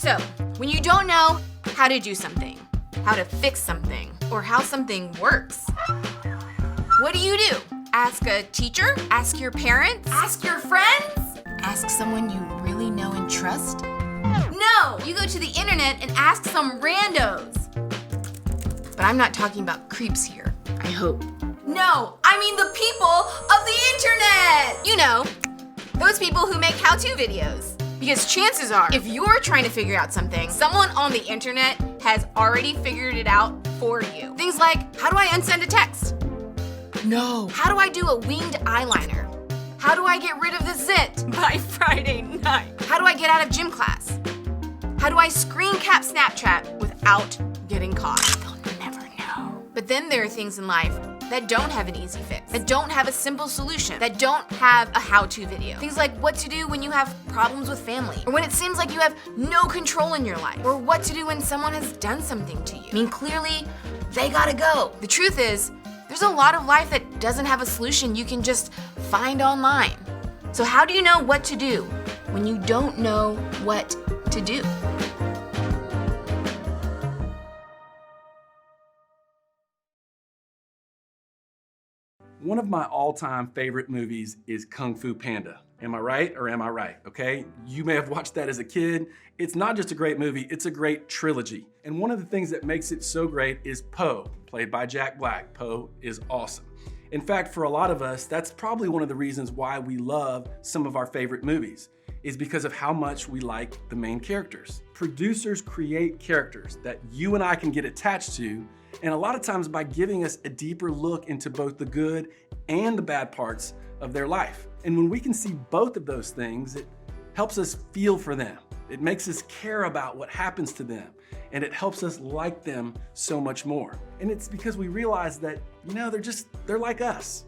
So, when you don't know how to do something, how to fix something, or how something works, what do? Ask a teacher? Ask your parents? Ask your friends? Ask someone you really know and trust? No! You go to the internet and ask some randos. But I'm not talking about creeps here, I hope. No, I mean the people of the internet! You know, those people who make how-to videos. Because chances are, if you're trying to figure out something, someone on the internet has already figured it out for you. Things like, how do I unsend a text? No. How do I do a winged eyeliner? How do I get rid of the zit by Friday night? How do I get out of gym class? How do I screen cap Snapchat without getting caught? They'll never know. But then there are things in life that don't have an easy fix, that don't have a simple solution, that don't have a how-to video. Things like what to do when you have problems with family, or when it seems like you have no control in your life, or what to do when someone has done something to you. I mean, clearly, they gotta go. The truth is, there's a lot of life that doesn't have a solution you can just find online. So how do you know what to do when you don't know what to do? One of my all-time favorite movies is Kung Fu Panda. Am I right or am I right? Okay, you may have watched that as a kid. It's not just a great movie, it's a great trilogy. And one of the things that makes it so great is Po, played by Jack Black. Po is awesome. In fact, for a lot of us, that's probably one of the reasons why we love some of our favorite movies, is because of how much we like the main characters. Producers create characters that you and I can get attached to, and a lot of times by giving us a deeper look into both the good and the bad parts of their life. And when we can see both of those things, it helps us feel for them. It makes us care about what happens to them, and it helps us like them so much more. And it's because we realize that, you know, they're like us.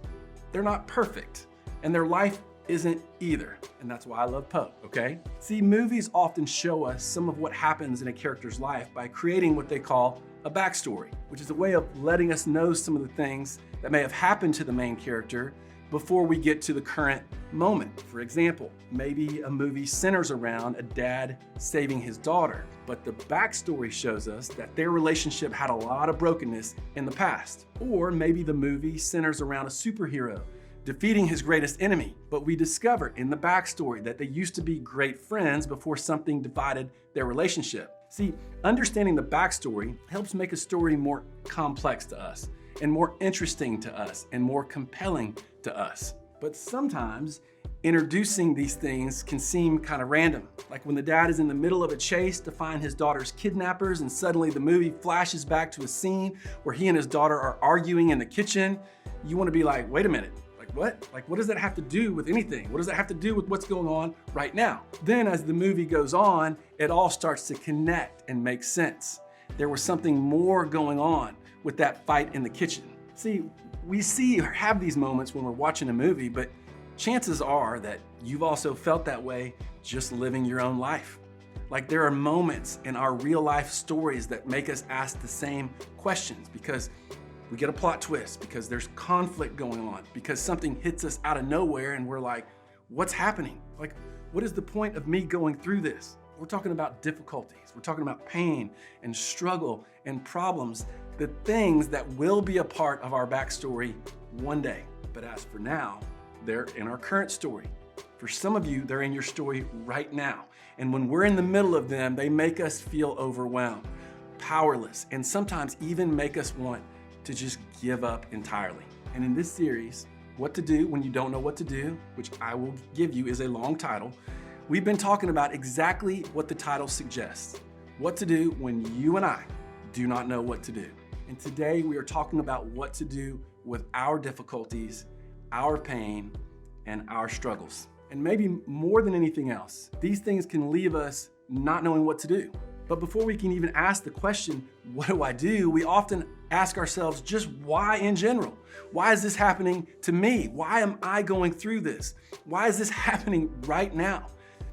They're not perfect, and their life isn't either. And that's why I love Po, okay? See, movies often show us some of what happens in a character's life by creating what they call a backstory, which is a way of letting us know some of the things that may have happened to the main character before we get to the current moment. For example, maybe a movie centers around a dad saving his daughter, but the backstory shows us that their relationship had a lot of brokenness in the past. Or maybe the movie centers around a superhero defeating his greatest enemy, but we discover in the backstory that they used to be great friends before something divided their relationship. See, understanding the backstory helps make a story more complex to us, and more interesting to us, and more compelling to us. But sometimes, introducing these things can seem kind of random. Like when the dad is in the middle of a chase to find his daughter's kidnappers, and suddenly the movie flashes back to a scene where he and his daughter are arguing in the kitchen. You want to be like, wait a minute. What? Like, what does that have to do with anything? What does that have to do with what's going on right now? Then as the movie goes on, it all starts to connect and make sense. There was something more going on with that fight in the kitchen. See, we see or have these moments when we're watching a movie, but chances are that you've also felt that way just living your own life. Like there are moments in our real life stories that make us ask the same questions because we get a plot twist, because there's conflict going on, because something hits us out of nowhere and we're like, what's happening? Like, what is the point of me going through this? We're talking about difficulties. We're talking about pain and struggle and problems, the things that will be a part of our backstory one day. But as for now, they're in our current story. For some of you, they're in your story right now. And when we're in the middle of them, they make us feel overwhelmed, powerless, and sometimes even make us want to just give up entirely. And in this series, What to Do When You Don't Know What to Do, which I will give you is a long title, we've been talking about exactly what the title suggests. What to do when you and I do not know what to do. And today we are talking about what to do with our difficulties, our pain, and our struggles. And maybe more than anything else, these things can leave us not knowing what to do. But before we can even ask the question, what do I do? We often ask ourselves just why in general? Why is this happening to me? Why am I going through this? Why is this happening right now?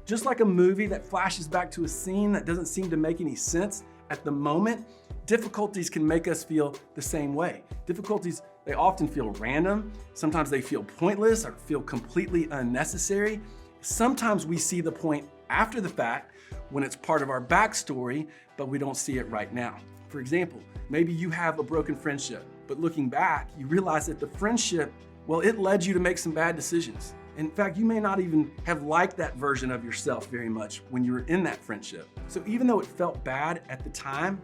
Just like a movie that flashes back to a scene that doesn't seem to make any sense at the moment, difficulties can make us feel the same way. Difficulties, they often feel random. Sometimes they feel pointless or feel completely unnecessary. Sometimes we see the point after the fact when it's part of our backstory, but we don't see it right now. For example, maybe you have a broken friendship, but looking back, you realize that the friendship, well, it led you to make some bad decisions. In fact, you may not even have liked that version of yourself very much when you were in that friendship. So even though it felt bad at the time,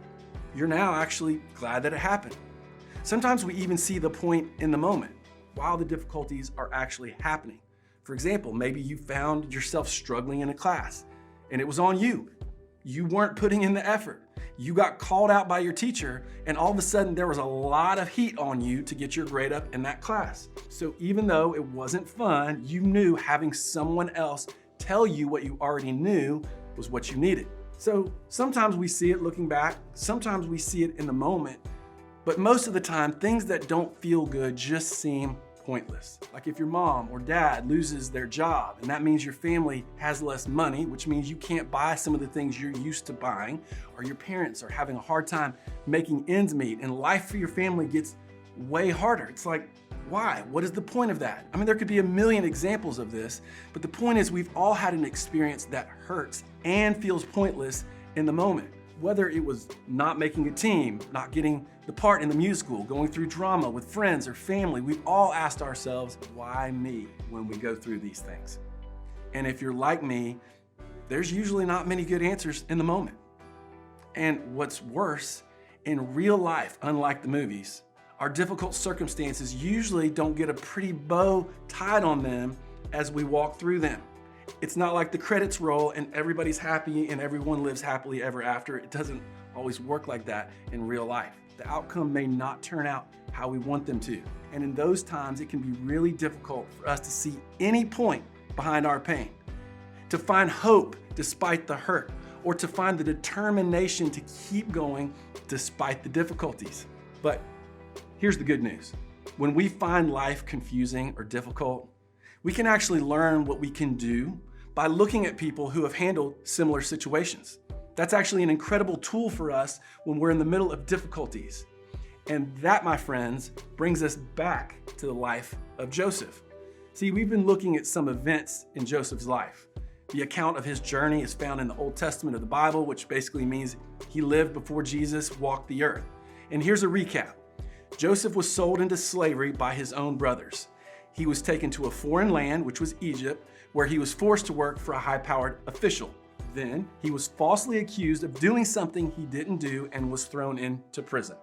you're now actually glad that it happened. Sometimes we even see the point in the moment while the difficulties are actually happening. For example, maybe you found yourself struggling in a class and it was on you. You weren't putting in the effort. You got called out by your teacher, and all of a sudden there was a lot of heat on you to get your grade up in that class. So even though it wasn't fun, you knew having someone else tell you what you already knew was what you needed. So sometimes we see it looking back, sometimes we see it in the moment, but most of the time, things that don't feel good just seem pointless. Like if your mom or dad loses their job, and that means your family has less money, which means you can't buy some of the things you're used to buying, or your parents are having a hard time making ends meet, and life for your family gets way harder. It's like, why? What is the point of that? I mean, there could be a million examples of this, but the point is we've all had an experience that hurts and feels pointless in the moment. Whether it was not making a team, not getting the part in the musical, going through drama with friends or family, we've all asked ourselves, why me, when we go through these things? And if you're like me, there's usually not many good answers in the moment. And what's worse, in real life, unlike the movies, our difficult circumstances usually don't get a pretty bow tied on them as we walk through them. It's not like the credits roll and everybody's happy and everyone lives happily ever after. It doesn't always work like that in real life. The outcome may not turn out how we want them to. And in those times, it can be really difficult for us to see any point behind our pain, to find hope despite the hurt, or to find the determination to keep going despite the difficulties. But here's the good news. When we find life confusing or difficult, we can actually learn what we can do by looking at people who have handled similar situations. That's actually an incredible tool for us when we're in the middle of difficulties. And that, my friends, brings us back to the life of Joseph. See, we've been looking at some events in Joseph's life. The account of his journey is found in the Old Testament of the Bible, which basically means he lived before Jesus walked the earth. And here's a recap. Joseph was sold into slavery by his own brothers. He was taken to a foreign land, which was Egypt, where he was forced to work for a high-powered official. Then he was falsely accused of doing something he didn't do and was thrown into prison.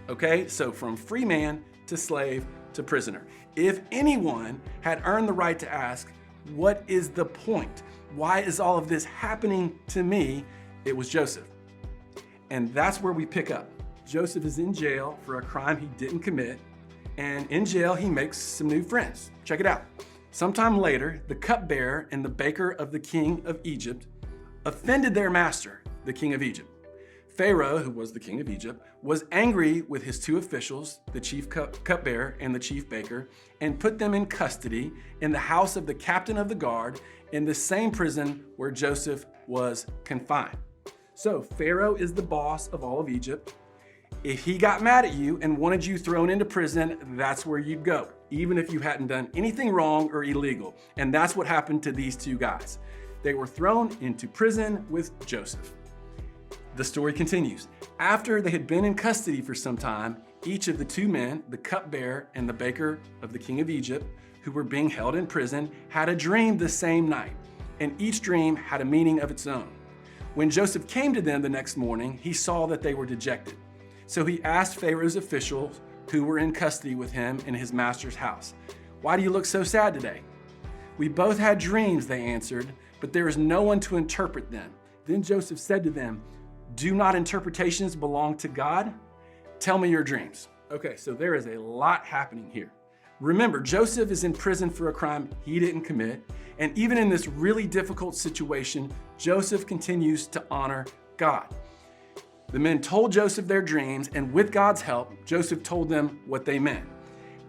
Okay, so from free man to slave to prisoner. If anyone had earned the right to ask, what is the point? Why is all of this happening to me? It was Joseph. And that's where we pick up. Joseph is in jail for a crime he didn't commit. And in jail, he makes some new friends. Check it out. Sometime later, the cupbearer and the baker of the king of Egypt offended their master, the king of Egypt. Pharaoh, who was the king of Egypt, was angry with his two officials, the chief cupbearer and the chief baker, and put them in custody in the house of the captain of the guard in the same prison where Joseph was confined. So Pharaoh is the boss of all of Egypt. If he got mad at you and wanted you thrown into prison, that's where you'd go, even if you hadn't done anything wrong or illegal. And that's what happened to these two guys. They were thrown into prison with Joseph. The story continues. After they had been in custody for some time, each of the two men, the cupbearer and the baker of the king of Egypt, who were being held in prison, had a dream the same night, and each dream had a meaning of its own. When Joseph came to them the next morning, he saw that they were dejected. So he asked Pharaoh's officials who were in custody with him in his master's house, "Why do you look so sad today?" "We both had dreams," they answered, "but there is no one to interpret them." Then Joseph said to them, "Do not interpretations belong to God? Tell me your dreams." Okay, so there is a lot happening here. Remember, Joseph is in prison for a crime he didn't commit, and even in this really difficult situation, Joseph continues to honor God. The men told Joseph their dreams, and with God's help, Joseph told them what they meant.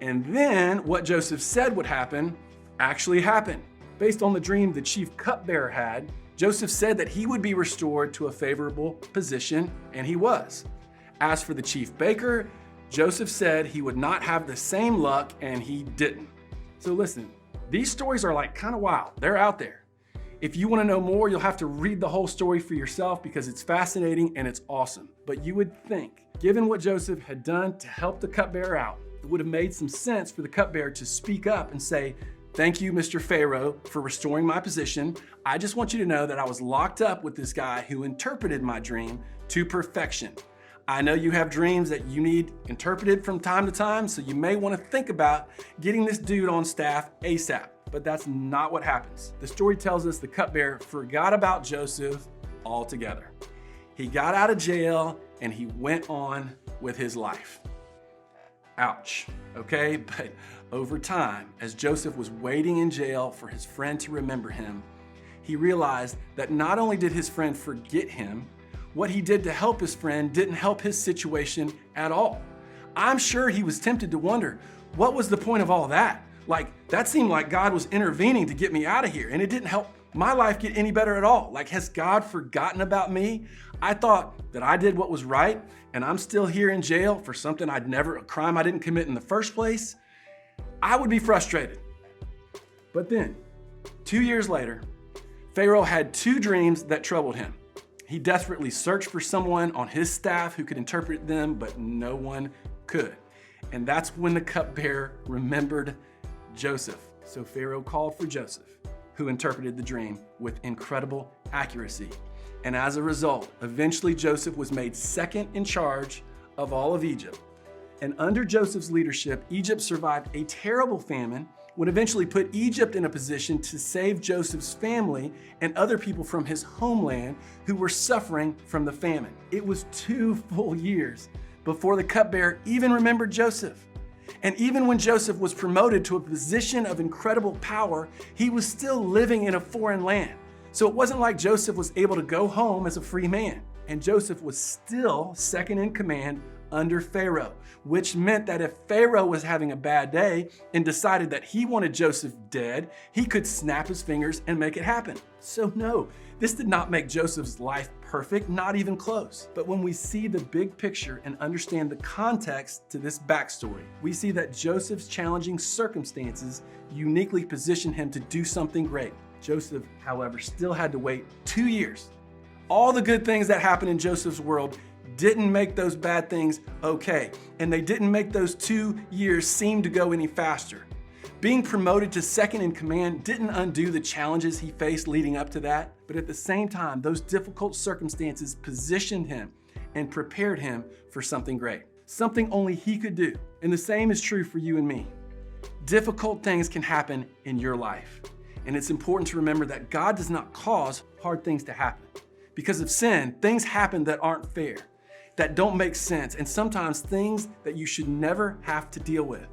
And then what Joseph said would happen actually happened. Based on the dream the chief cupbearer had, Joseph said that he would be restored to a favorable position, and he was. As for the chief baker, Joseph said he would not have the same luck, and he didn't. So listen, these stories are like kind of wild. They're out there. If you want to know more, you'll have to read the whole story for yourself because it's fascinating and it's awesome. But you would think, given what Joseph had done to help the cupbearer out, it would have made some sense for the cupbearer to speak up and say, "Thank you, Mr. Pharaoh, for restoring my position. I just want you to know that I was locked up with this guy who interpreted my dream to perfection. I know you have dreams that you need interpreted from time to time, so you may want to think about getting this dude on staff ASAP." But that's not what happens. The story tells us the cupbearer forgot about Joseph altogether. He got out of jail and he went on with his life. Ouch, okay? But over time, as Joseph was waiting in jail for his friend to remember him, he realized that not only did his friend forget him, what he did to help his friend didn't help his situation at all. I'm sure he was tempted to wonder, what was the point of all that? Like, that seemed like God was intervening to get me out of here, and it didn't help my life get any better at all. Like, has God forgotten about me? I thought that I did what was right, and I'm still here in jail for something a crime I didn't commit in the first place. I would be frustrated. But then, 2 years later, Pharaoh had 2 dreams that troubled him. He desperately searched for someone on his staff who could interpret them, but no one could. And that's when the cupbearer remembered Joseph. So Pharaoh called for Joseph, who interpreted the dream with incredible accuracy. And as a result, eventually Joseph was made second in charge of all of Egypt. And under Joseph's leadership, Egypt survived a terrible famine, would eventually put Egypt in a position to save Joseph's family and other people from his homeland who were suffering from the famine. It was 2 full years before the cupbearer even remembered Joseph. And even when Joseph was promoted to a position of incredible power, he was still living in a foreign land. So it wasn't like Joseph was able to go home as a free man. And Joseph was still second in command under Pharaoh, which meant that if Pharaoh was having a bad day and decided that he wanted Joseph dead, he could snap his fingers and make it happen. So no, this did not make Joseph's life perfect, not even close. But when we see the big picture and understand the context to this backstory, we see that Joseph's challenging circumstances uniquely position him to do something great. Joseph, however, still had to wait 2 years. All the good things that happened in Joseph's world didn't make those bad things okay, and they didn't make those 2 years seem to go any faster. Being promoted to second in command didn't undo the challenges he faced leading up to that, but at the same time, those difficult circumstances positioned him and prepared him for something great, something only he could do. And the same is true for you and me. Difficult things can happen in your life, and it's important to remember that God does not cause hard things to happen. Because of sin, things happen that aren't fair, that don't make sense, and sometimes things that you should never have to deal with.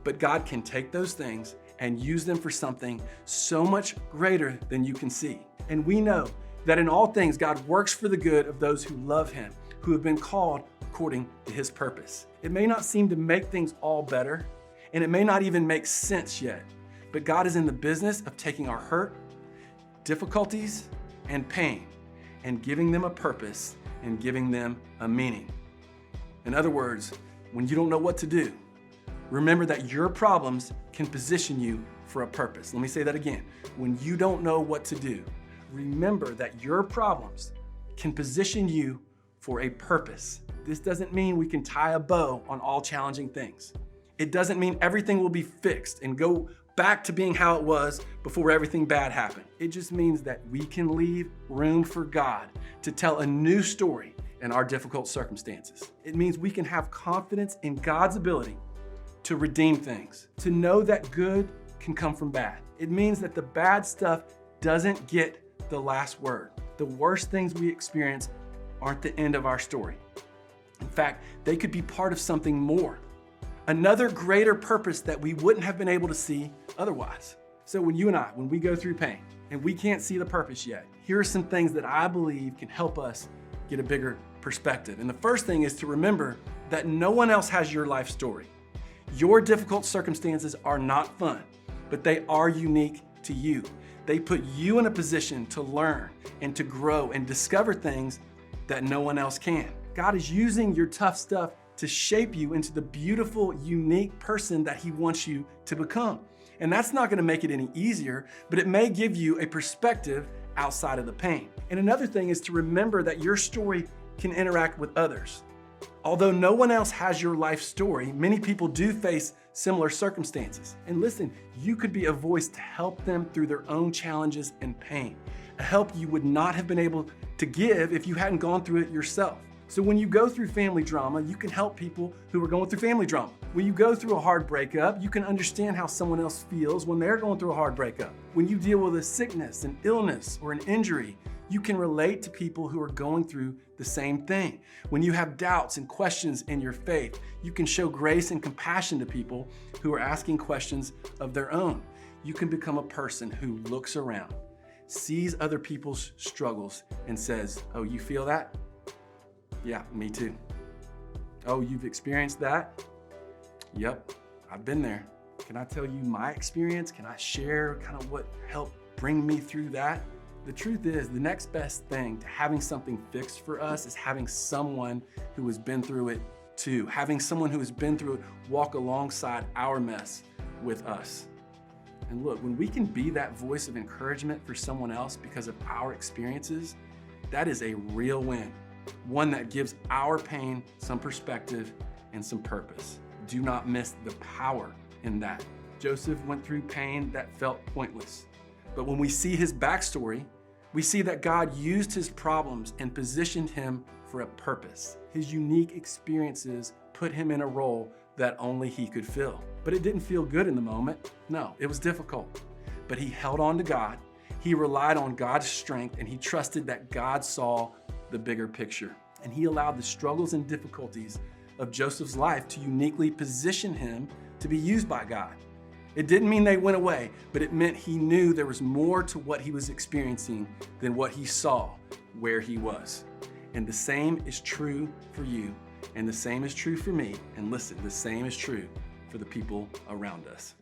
But God can take those things and use them for something so much greater than you can see. And we know that in all things, God works for the good of those who love Him, who have been called according to His purpose. It may not seem to make things all better, and it may not even make sense yet, but God is in the business of taking our hurt, difficulties, and pain, and giving them a purpose and giving them a meaning. In other words, when you don't know what to do, remember that your problems can position you for a purpose. Let me say that again. When you don't know what to do, remember that your problems can position you for a purpose. This doesn't mean we can tie a bow on all challenging things. It doesn't mean everything will be fixed and go back to being how it was before everything bad happened. It just means that we can leave room for God to tell a new story in our difficult circumstances. It means we can have confidence in God's ability to redeem things, to know that good can come from bad. It means that the bad stuff doesn't get the last word. The worst things we experience aren't the end of our story. In fact, they could be part of something more, another greater purpose that we wouldn't have been able to see otherwise. So when we go through pain and we can't see the purpose yet, here are some things that I believe can help us get a bigger perspective. And the first thing is to remember that no one else has your life story. Your difficult circumstances are not fun, but they are unique to you. They put you in a position to learn and to grow and discover things that no one else can. God is using your tough stuff to shape you into the beautiful, unique person that He wants you to become. And that's not gonna make it any easier, but it may give you a perspective outside of the pain. And another thing is to remember that your story can interact with others. Although no one else has your life story, many people do face similar circumstances. And listen, you could be a voice to help them through their own challenges and pain, a help you would not have been able to give if you hadn't gone through it yourself. So when you go through family drama, you can help people who are going through family drama. When you go through a hard breakup, you can understand how someone else feels when they're going through a hard breakup. When you deal with a sickness, an illness, or an injury, you can relate to people who are going through the same thing. When you have doubts and questions in your faith, you can show grace and compassion to people who are asking questions of their own. You can become a person who looks around, sees other people's struggles, and says, "Oh, you feel that? Yeah, me too. Oh, you've experienced that? Yep, I've been there. Can I tell you my experience? Can I share kind of what helped bring me through that?" The truth is, the next best thing to having something fixed for us is having someone who has been through it too. Having someone who has been through it walk alongside our mess with us. And look, when we can be that voice of encouragement for someone else because of our experiences, that is a real win. One that gives our pain some perspective and some purpose. Do not miss the power in that. Joseph went through pain that felt pointless. But when we see his backstory, we see that God used his problems and positioned him for a purpose. His unique experiences put him in a role that only he could fill. But it didn't feel good in the moment. No, it was difficult. But he held on to God. He relied on God's strength, and he trusted that God saw the bigger picture. And he allowed the struggles and difficulties of Joseph's life to uniquely position him to be used by God. It didn't mean they went away, but it meant he knew there was more to what he was experiencing than what he saw where he was. And the same is true for you, and the same is true for me. And listen, the same is true for the people around us.